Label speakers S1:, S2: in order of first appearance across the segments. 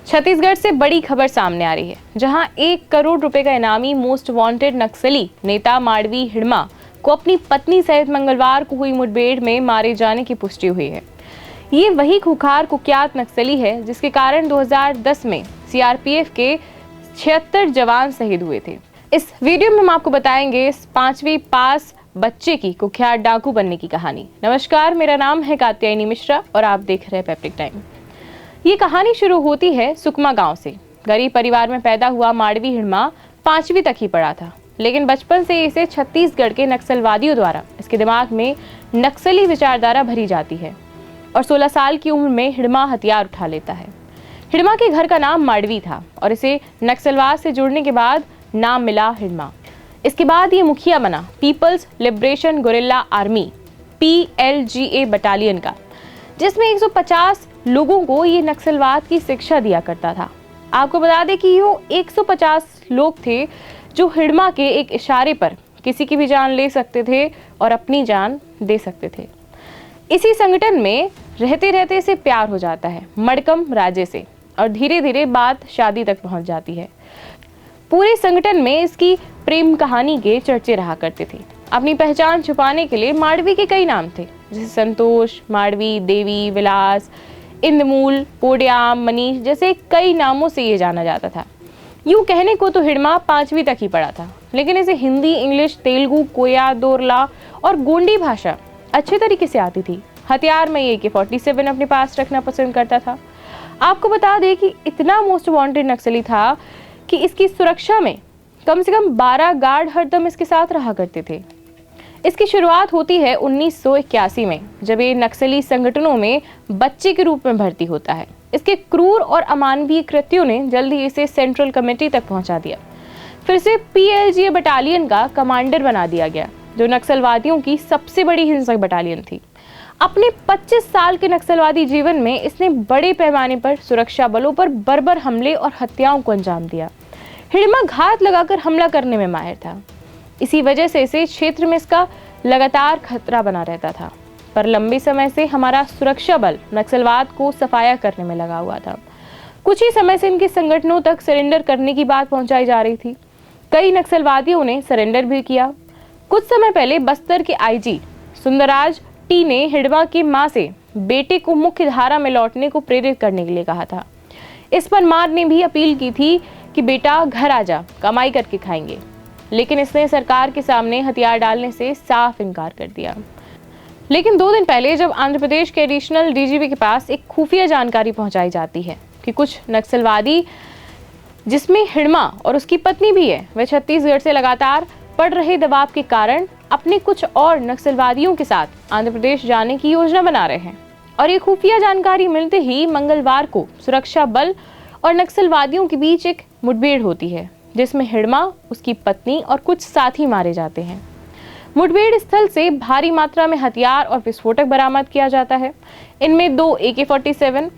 S1: छत्तीसगढ़ से बड़ी खबर सामने आ रही है, जहां 1 करोड़ रुपए का इनामी मोस्ट वांटेड नक्सली नेता माड़वी हिड़मा को अपनी पत्नी सहित मंगलवार को हुई मुठभेड़ में मारे जाने की पुष्टि हुई है। ये वही खूंखार कुख्यात नक्सली है जिसके कारण 2010 में सीआरपीएफ के 76 जवान शहीद हुए थे। इस वीडियो में हम आपको बताएंगे इस 5वीं पास बच्चे की कुख्यात डाकू बनने की कहानी। नमस्कार, मेरा नाम है कात्यायनी मिश्रा और आप देख रहे हैं पेप्टिक टाइम। ये कहानी शुरू होती है सुकमा गांव से। गरीब परिवार में पैदा हुआ माड़वी हिड़मा 5वीं तक ही पढ़ा था, लेकिन बचपन से इसे छत्तीसगढ़ के नक्सलवादियों द्वारा इसके दिमाग में नक्सली विचारधारा भरी जाती है और 16 साल की उम्र में हिड़मा हथियार उठा लेता है। हिड़मा के घर का नाम माड़वी था और इसे नक्सलवाद से जुड़ने के बाद नाम मिला हिड़मा। इसके बाद ये मुखिया बना people's liberation guerrilla army PLGA battalion का, जिसमें 150 लोगों को ये नक्सलवाद की शिक्षा दिया करता था। आपको बता दें कि वो 150 लोग थे जो हिड़मा के एक इशारे पर किसी की भी जान ले सकते थे और अपनी जान दे सकते थे। इसी संगठन में रहते रहते इसे प्यार हो जाता है मड़कम राजे से और धीरे धीरे बात शादी तक पहुंच जाती है। पूरे संगठन में इसकी प्रेम कहानी के चर्चे रहा करते थे। अपनी पहचान छुपाने के लिए माड़वी के कई नाम थे, जैसे संतोष, माड़वी, देवी, विलास, इंदमूल, पोड्याम, मनीष जैसे कई नामों से ये जाना जाता था। यूं कहने को तो हिड़मा 5वीं तक ही पढ़ा था, लेकिन इसे हिंदी, इंग्लिश, तेलुगु, कोया, दोरला और गोंडी भाषा अच्छे तरीके से आती थी। हथियार में AK-47 अपने पास रखना पसंद करता था। आपको बता दें कि इतना मोस्ट वांटेड नक्सली था कि इसकी सुरक्षा में कम से कम 12 गार्ड हरदम इसके साथ रहा करते थे। इसकी शुरुआत होती है 1981 में, जब ये नक्सली संगठनों में बच्चे के रूप में भर्ती होता है। इसके क्रूर और अमानवीय कृत्यों ने जल्द ही इसे सेंट्रल कमेटी तक पहुंचा दिया। फिर से PLGA बटालियन का कमांडर बना दिया गया, जो नक्सलवादियों की सबसे बड़ी हिंसक बटालियन थी। अपने 25 साल के नक्सलवादी जीवन में इसने बड़े पैमाने पर सुरक्षा बलों पर बर्बर हमले और हत्याओं को अंजाम दिया। हिड़मा घात लगाकर हमला करने में माहिर था। इसी वजह से इसे क्षेत्र में इसका लगातार खतरा बना रहता था। पर लंबे समय से हमारा सुरक्षा बल नक्सलवाद को सफाया करने में लगा हुआ था। कुछ ही समय से इनके संगठनों तक सरेंडर करने की बात पहुंचाई जा रही थी। कई नक्सलवादियों ने सरेंडर भी किया। कुछ समय पहले बस्तर के IG सुंदरराज T ने हिड़मा की मां से बेटे को मुख्य धारा में लौटने को प्रेरित करने के लिए कहा था। इस पर मां ने भी अपील की थी कि बेटा घर आ जा, कमाई करके खाएंगे, लेकिन इसने सरकार के सामने हथियार डालने से साफ इनकार कर दिया। लेकिन 2 दिन पहले जब आंध्र प्रदेश के एडिशनल DGP के पास एक खुफिया जानकारी पहुंचाई जाती है कि कुछ नक्सलवादी, जिसमें हिड़मा और उसकी पत्नी भी है, वे छत्तीसगढ़ से लगातार पड़ रहे दबाव के कारण अपने कुछ और नक्सलवादियों के साथ आंध्र प्रदेश जाने की योजना बना रहे हैं। और ये खुफिया जानकारी मिलते ही मंगलवार को सुरक्षा बल और नक्सलवादियों के बीच एक मुठभेड़ होती है, जिसमें हिड़मा, उसकी पत्नी और कुछ साथी मारे जाते हैं। मुठभेड़ स्थल से भारी मात्रा में हथियार और विस्फोटक बरामद किया जाता है। इनमें 2 AK-47,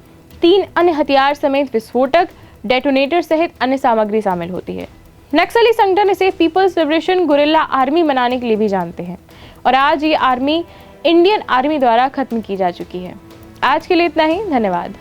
S1: 3 अन्य हथियार समेत विस्फोटक, डेटोनेटर सहित अन्य सामग्री शामिल होती है। नक्सली संगठन इसे पीपल्स लिबरेशन गुरिल्ला आर्मी बनाने के लिए भी जानते हैं और आज ये आर्मी इंडियन आर्मी द्वारा खत्म की जा चुकी है। आज के लिए इतना ही, धन्यवाद।